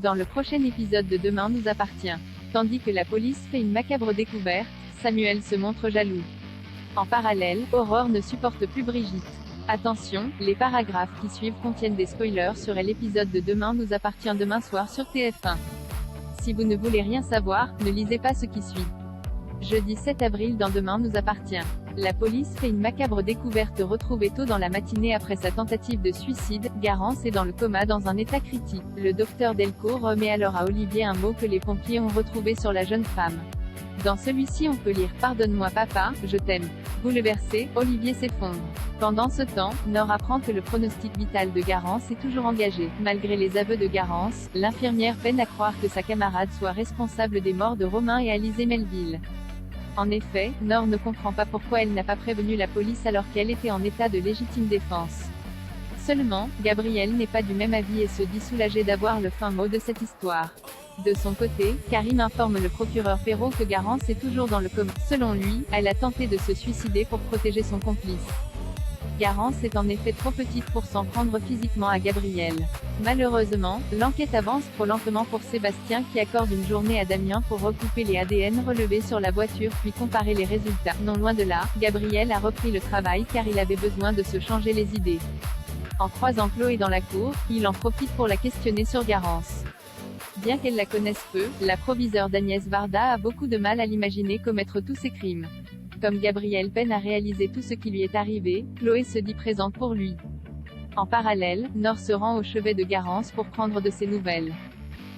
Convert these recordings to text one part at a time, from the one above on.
Dans le prochain épisode de Demain nous appartient. Tandis que la police fait une macabre découverte, Samuel se montre jaloux. En parallèle, Aurore ne supporte plus Brigitte. Attention, les paragraphes qui suivent contiennent des spoilers sur l'épisode de Demain nous appartient demain soir sur TF1. Si vous ne voulez rien savoir, ne lisez pas ce qui suit. Jeudi 7 avril dans Demain nous appartient. La police fait une macabre découverte retrouvée tôt dans la matinée après sa tentative de suicide. Garance est dans le coma dans un état critique. Le docteur Delco remet alors à Olivier un mot que les pompiers ont retrouvé sur la jeune femme. Dans celui-ci on peut lire « Pardonne-moi papa, je t'aime ». Bouleversé, Olivier s'effondre. Pendant ce temps, Nord apprend que le pronostic vital de Garance est toujours engagé. Malgré les aveux de Garance, l'infirmière peine à croire que sa camarade soit responsable des morts de Romain et Alizé Melville. En effet, Nord ne comprend pas pourquoi elle n'a pas prévenu la police alors qu'elle était en état de légitime défense. Seulement, Gabriel n'est pas du même avis et se dit soulagé d'avoir le fin mot de cette histoire. De son côté, Karim informe le procureur Perrault que Garance est toujours dans le coma. Selon lui, elle a tenté de se suicider pour protéger son complice. Garance est en effet trop petite pour s'en prendre physiquement à Gabriel. Malheureusement, l'enquête avance trop lentement pour Sébastien qui accorde une journée à Damien pour recouper les ADN relevés sur la voiture puis comparer les résultats. Non loin de là, Gabriel a repris le travail car il avait besoin de se changer les idées. En croisant Chloé dans la cour, il en profite pour la questionner sur Garance. Bien qu'elle la connaisse peu, la proviseure d'Agnès Varda a beaucoup de mal à l'imaginer commettre tous ces crimes. Comme Gabriel peine à réaliser tout ce qui lui est arrivé, Chloé se dit présente pour lui. En parallèle, Nord se rend au chevet de Garance pour prendre de ses nouvelles.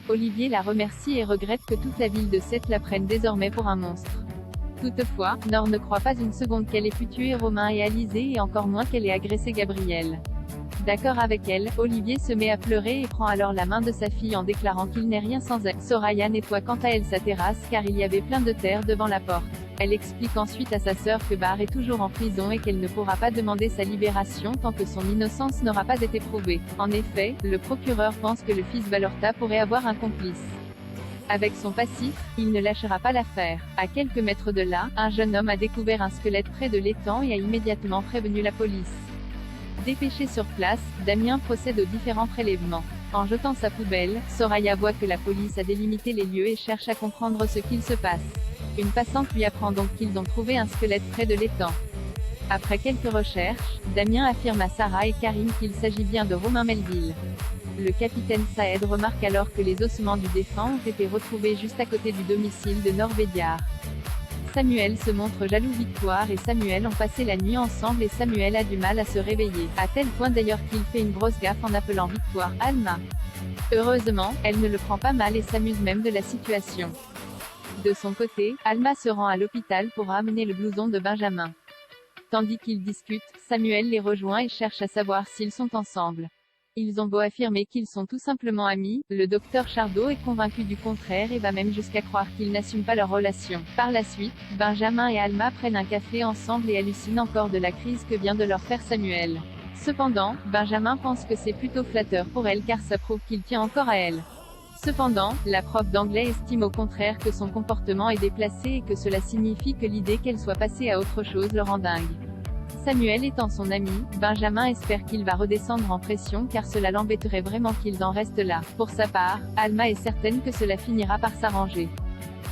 Olivier la remercie et regrette que toute la ville de Sète la prenne désormais pour un monstre. Toutefois, Nord ne croit pas une seconde qu'elle ait pu tuer Romain et Alizé et encore moins qu'elle ait agressé Gabriel. D'accord avec elle, Olivier se met à pleurer et prend alors la main de sa fille en déclarant qu'il n'est rien sans elle. Soraya nettoie quant à elle sa terrasse car il y avait plein de terre devant la porte. Elle explique ensuite à sa sœur que Bar est toujours en prison et qu'elle ne pourra pas demander sa libération tant que son innocence n'aura pas été prouvée. En effet, le procureur pense que le fils Valorta pourrait avoir un complice. Avec son passif, il ne lâchera pas l'affaire. À quelques mètres de là, un jeune homme a découvert un squelette près de l'étang et a immédiatement prévenu la police. Dépêché sur place, Damien procède aux différents prélèvements. En jetant sa poubelle, Soraya voit que la police a délimité les lieux et cherche à comprendre ce qu'il se passe. Une passante lui apprend donc qu'ils ont trouvé un squelette près de l'étang. Après quelques recherches, Damien affirme à Sarah et Karim qu'il s'agit bien de Romain Melville. Le capitaine Saed remarque alors que les ossements du défunt ont été retrouvés juste à côté du domicile de Norbédiard. Samuel se montre jaloux. Victoire et Samuel ont passé la nuit ensemble et Samuel a du mal à se réveiller, à tel point d'ailleurs qu'il fait une grosse gaffe en appelant Victoire Alma. Heureusement, elle ne le prend pas mal et s'amuse même de la situation. De son côté, Alma se rend à l'hôpital pour ramener le blouson de Benjamin. Tandis qu'ils discutent, Samuel les rejoint et cherche à savoir s'ils sont ensemble. Ils ont beau affirmer qu'ils sont tout simplement amis, le docteur Chardot est convaincu du contraire et va même jusqu'à croire qu'ils n'assument pas leur relation. Par la suite, Benjamin et Alma prennent un café ensemble et hallucinent encore de la crise que vient de leur faire Samuel. Cependant, Benjamin pense que c'est plutôt flatteur pour elle car ça prouve qu'il tient encore à elle. Cependant, la prof d'anglais estime au contraire que son comportement est déplacé et que cela signifie que l'idée qu'elle soit passée à autre chose le rend dingue. Samuel étant son ami, Benjamin espère qu'il va redescendre en pression car cela l'embêterait vraiment qu'ils en restent là. Pour sa part, Alma est certaine que cela finira par s'arranger.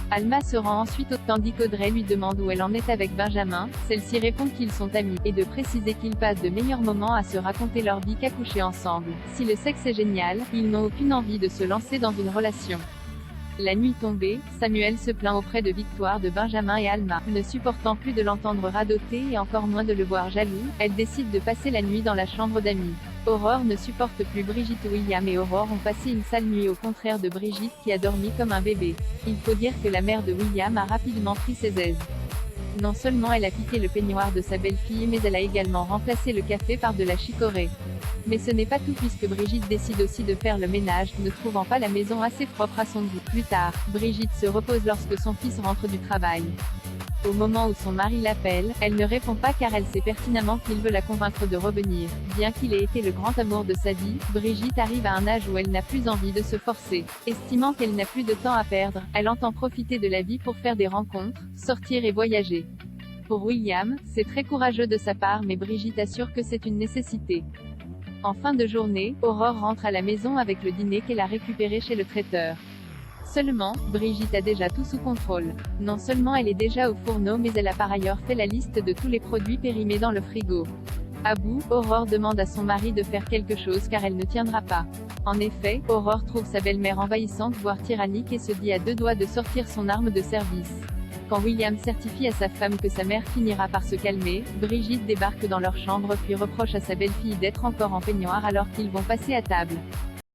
Alma se rend ensuite tandis qu'Audrey lui demande où elle en est avec Benjamin, celle-ci répond qu'ils sont amis, et de préciser qu'ils passent de meilleurs moments à se raconter leur vie qu'à coucher ensemble. Si le sexe est génial, ils n'ont aucune envie de se lancer dans une relation. La nuit tombée, Samuel se plaint auprès de Victoire de Benjamin et Alma. Ne supportant plus de l'entendre radoter et encore moins de le voir jaloux, elle décide de passer la nuit dans la chambre d'amis. Aurore ne supporte plus Brigitte. William et Aurore ont passé une sale nuit au contraire de Brigitte qui a dormi comme un bébé. Il faut dire que la mère de William a rapidement pris ses aises. Non seulement elle a piqué le peignoir de sa belle-fille mais elle a également remplacé le café par de la chicorée. Mais ce n'est pas tout puisque Brigitte décide aussi de faire le ménage, ne trouvant pas la maison assez propre à son goût. Plus tard, Brigitte se repose lorsque son fils rentre du travail. Au moment où son mari l'appelle, elle ne répond pas car elle sait pertinemment qu'il veut la convaincre de revenir. Bien qu'il ait été le grand amour de sa vie, Brigitte arrive à un âge où elle n'a plus envie de se forcer. Estimant qu'elle n'a plus de temps à perdre, elle entend profiter de la vie pour faire des rencontres, sortir et voyager. Pour William, c'est très courageux de sa part mais Brigitte assure que c'est une nécessité. En fin de journée, Aurore rentre à la maison avec le dîner qu'elle a récupéré chez le traiteur. Seulement, Brigitte a déjà tout sous contrôle. Non seulement elle est déjà au fourneau mais elle a par ailleurs fait la liste de tous les produits périmés dans le frigo. À bout, Aurore demande à son mari de faire quelque chose car elle ne tiendra pas. En effet, Aurore trouve sa belle-mère envahissante voire tyrannique et se dit à deux doigts de sortir son arme de service. Quand William certifie à sa femme que sa mère finira par se calmer, Brigitte débarque dans leur chambre puis reproche à sa belle-fille d'être encore en peignoir alors qu'ils vont passer à table.